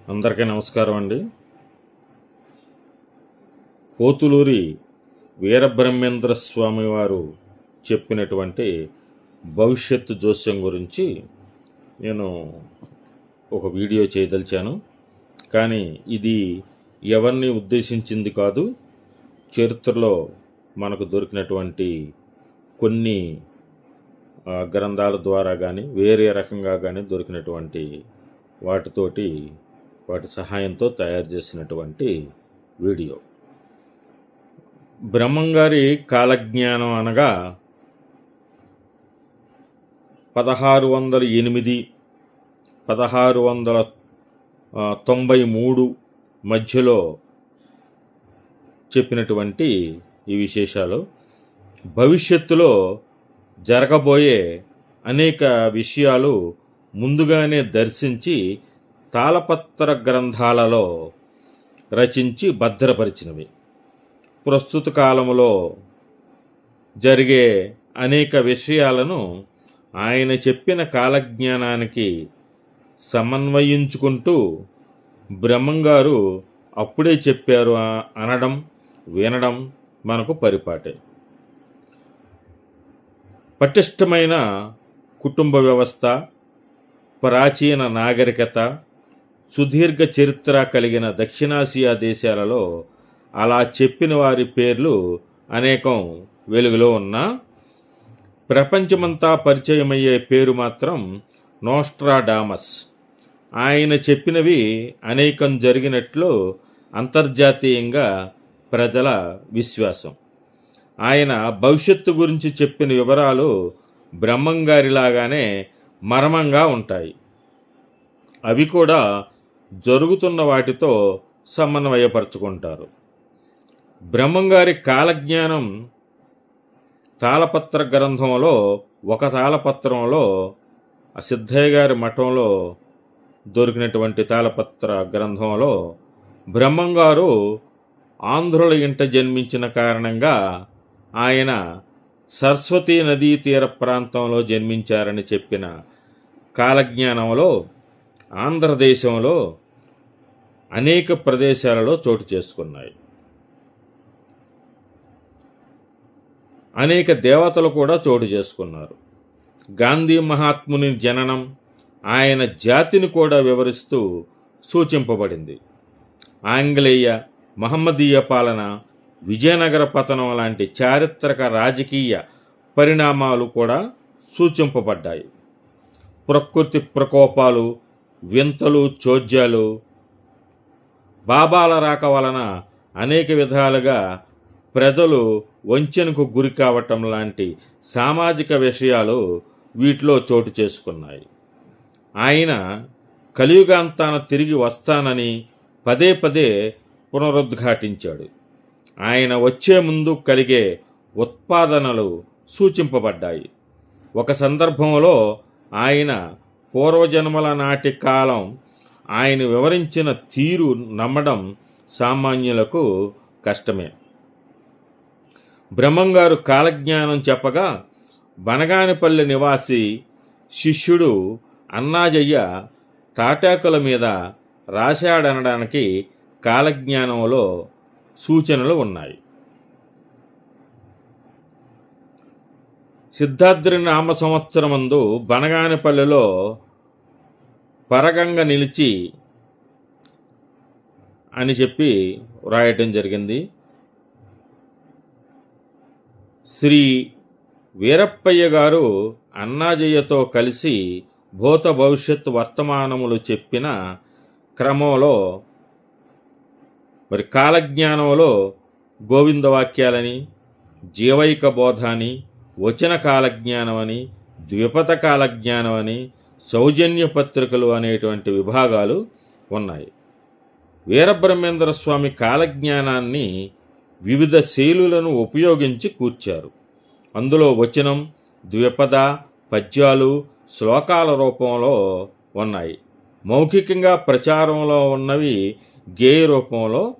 అందరికీ నమస్కారం అండి. పోతులూరి వీరబ్రహ్మేంద్ర స్వామి వారు చెప్పినటువంటి భవిష్యత్తు జోస్యం గురించి నేను ఒక వీడియో చేయదలిచాను. కానీ ఇది ఎవరిని ఉద్దేశించింది కాదు. చరిత్రలో మనకు దొరికినటువంటి కొన్ని గ్రంథాల ద్వారా కానీ వేరే రకంగా కానీ దొరికినటువంటి వాటి సహాయంతో తయారు చేసినటువంటి వీడియో. బ్రహ్మంగారి కాలజ్ఞానం అనగా 1608 1693 మధ్యలో చెప్పినటువంటి ఈ విశేషాలు భవిష్యత్తులో జరగబోయే అనేక విషయాలు ముందుగానే దర్శించి తాళపత్ర గ్రంథాలలో రచించి భద్రపరిచినవి. ప్రస్తుత కాలంలో జరిగే అనేక విషయాలను ఆయన చెప్పిన కాలజ్ఞానానికి సమన్వయించుకుంటూ బ్రహ్మంగారు అప్పుడే చెప్పారు అనడం వినడం మనకు పరిపాటే. పటిష్టమైన కుటుంబ వ్యవస్థ, ప్రాచీన నాగరికత, సుదీర్ఘ చరిత్ర కలిగిన దక్షిణాసియా దేశాలలో అలా చెప్పిన వారి పేర్లు అనేకం వెలుగులో ఉన్నా ప్రపంచమంతా పరిచయమయ్యే పేరు మాత్రం నోస్ట్రాడామస్. ఆయన చెప్పినవి అనేకం జరిగినట్లు అంతర్జాతీయంగా ప్రజల విశ్వాసం. ఆయన భవిష్యత్తు గురించి చెప్పిన వివరాలు బ్రహ్మంగారిలాగానే మర్మంగా ఉంటాయి. అవి కూడా జరుగుతున్న వాటితో సమన్వయపరుచుకుంటారు. బ్రహ్మంగారి కాలజ్ఞానం తాళపత్ర గ్రంథంలో ఒక తాళపత్రంలో సిద్ధయ్య గారి మఠంలో దొరికినటువంటి తాళపత్ర గ్రంథంలో బ్రహ్మంగారు ఆంధ్రుల ఇంట జన్మించిన కారణంగా ఆయన సరస్వతీ నదీ తీర ప్రాంతంలో జన్మించారని చెప్పిన కాలజ్ఞానంలో ఆంధ్రదేశంలో అనేక ప్రదేశాలలో చోటు చేసుకున్నాయి. అనేక దేవతలు కూడా చోటు చేసుకున్నారు. గాంధీ మహాత్ముని జననం, ఆయన జాతిని కూడా వివరిస్తూ సూచింపబడింది. ఆంగ్లేయ మహమ్మదీయ పాలన, విజయనగర పతనం లాంటి చారిత్రక రాజకీయ పరిణామాలు కూడా సూచింపబడ్డాయి. ప్రకృతి ప్రకోపాలు, వింతలు, చోద్యాలు, బాబాల రాక వలన అనేక విధాలుగా ప్రజలు వంచనకు గురి కావటం లాంటి సామాజిక విషయాలు వీటిలో చోటు చేసుకున్నాయి. ఆయన కలియుగాంతాన తిరిగి వస్తానని పదే పదే పునరుద్ఘాటించాడు. ఆయన వచ్చే ముందు కలిగే ఉత్పాదనలు సూచింపబడ్డాయి. ఒక సందర్భంలో ఆయన పూర్వజన్మల నాటి కాలం ఆయన వివరించిన తీరు నమ్మడం సామాన్యులకు కష్టమే. బ్రహ్మంగారు కాలజ్ఞానం చెప్పగా బనగానిపల్లి నివాసి శిష్యుడు అన్నాజయ్య తాటాకుల మీద రాశాడనడానికి కాలజ్ఞానంలో సూచనలు ఉన్నాయి. సిద్ధాద్రి నామ సంవత్సరమందు బనగానిపల్లిలో పరగంగ నిలిచి అని చెప్పి వ్రాయటం జరిగింది. శ్రీ వీరప్పయ్య గారు అన్నాజయ్యతో కలిసి భూత భవిష్యత్ వర్తమానములు చెప్పిన క్రమంలో కాలజ్ఞానంలో గోవిందవాక్యాలని, జీవైక బోధాని, వచన కాలజ్ఞానమని, ద్విపద కాలజ్ఞానమని, సౌజన్య పత్రికలు అనేటువంటి విభాగాలు ఉన్నాయి. వీరబ్రహ్మేంద్ర స్వామి కాలజ్ఞానాన్ని వివిధ శైలులను ఉపయోగించి కూర్చారు. అందులో వచనం, ద్విపద, పద్యాలు, శ్లోకాల రూపంలో ఉన్నాయి. మౌఖికంగా ప్రచారంలో ఉన్నవి గేయ రూపంలో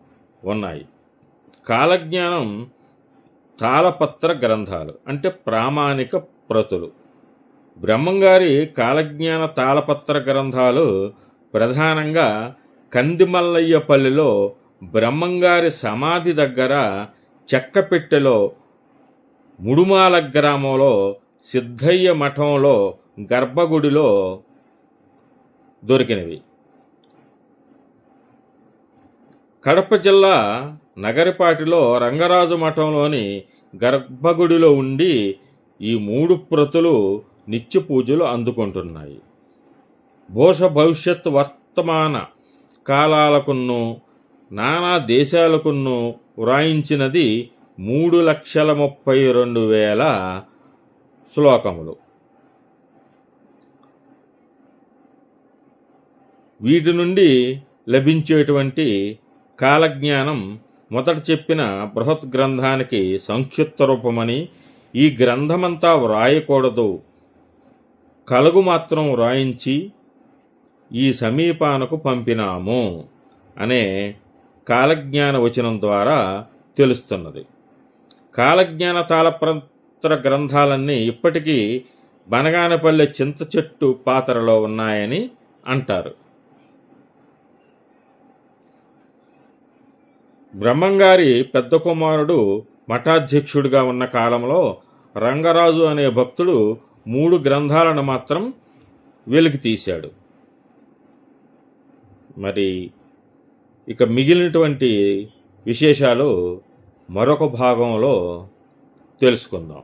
ఉన్నాయి. కాలజ్ఞానం తాళపత్ర గ్రంథాలు అంటే ప్రామాణిక ప్రతులు. బ్రహ్మంగారి కాలజ్ఞాన తాళపత్ర గ్రంథాలు ప్రధానంగా కందిమల్లయ్యపల్లిలో బ్రహ్మంగారి సమాధి దగ్గర చెక్కపెట్టెలో, ముడుమాల గ్రామంలో సిద్ధయ్య మఠంలో గర్భగుడిలో దొరికినవి. కడప జిల్లా నగరిపాటిలో రంగరాజు మఠంలోని గర్భగుడిలో ఉండి ఈ 3 ప్రతులు నిత్య పూజలు అందుకుంటున్నాయి. భూష భవిష్యత్ వర్తమాన కాలాలకును నానా దేశాలకును వ్రాయించినది 3,32,000 శ్లోకములు. వీటి నుండి లభించేటువంటి కాలజ్ఞానం మొదట చెప్పిన బృహత్ గ్రంథానికి సంక్షిప్త రూపమని, ఈ గ్రంథమంతా వ్రాయకూడదు, కలుగు మాత్రం వ్రాయించి ఈ సమీపానకు పంపినాము అనే కాలజ్ఞాన వచనం ద్వారా తెలుస్తున్నది. కాలజ్ఞాన తాళపత్ర గ్రంథాలన్నీ ఇప్పటికీ బనగానపల్లె చింత చెట్టు పాత్రలో ఉన్నాయని అంటారు. బ్రహ్మంగారి పెద్ద కుమారుడు మఠాధ్యక్షుడిగా ఉన్న కాలంలో రంగరాజు అనే భక్తుడు 3 గ్రంథాలను మాత్రం వెలికి తీశాడు. మరి ఇక మిగిలినటువంటి విశేషాలు మరొక భాగంలో తెలుసుకుందాం.